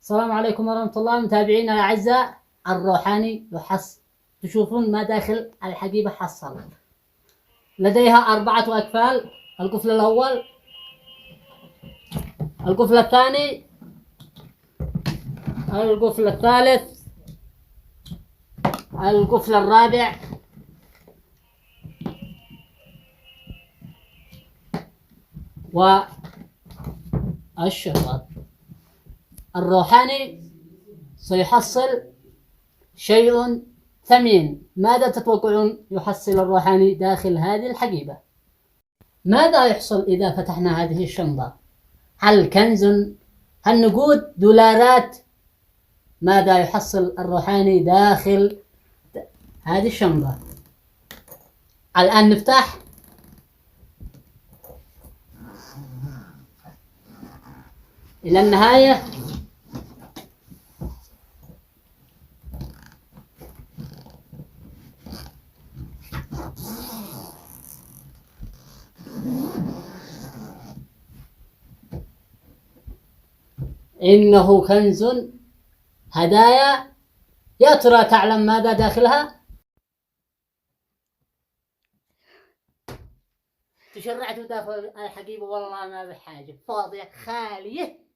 السلام عليكم ورحمة الله متابعينا الأعزاء. الروحاني تشوفون ما داخل الحقيبة حصل. لديها 4 أقفال. القفل الأول، القفل الثاني، القفل الثالث، القفل الرابع، والشريط. الروحاني سيحصل شيء ثمين. ماذا تتوقعون يحصل الروحاني داخل هذه الحقيبة؟ ماذا يحصل إذا فتحنا هذه الشنطة؟ هل كنز؟ هل نقود؟ دولارات؟ ماذا يحصل الروحاني داخل هذه الشنطة؟ الآن نفتح. إلى النهاية. إنه كنز هدايا. يا ترى تعلم ماذا داخلها؟ تشرعت داخل الحقيبة والله ما بحاجة، فاضية خالية.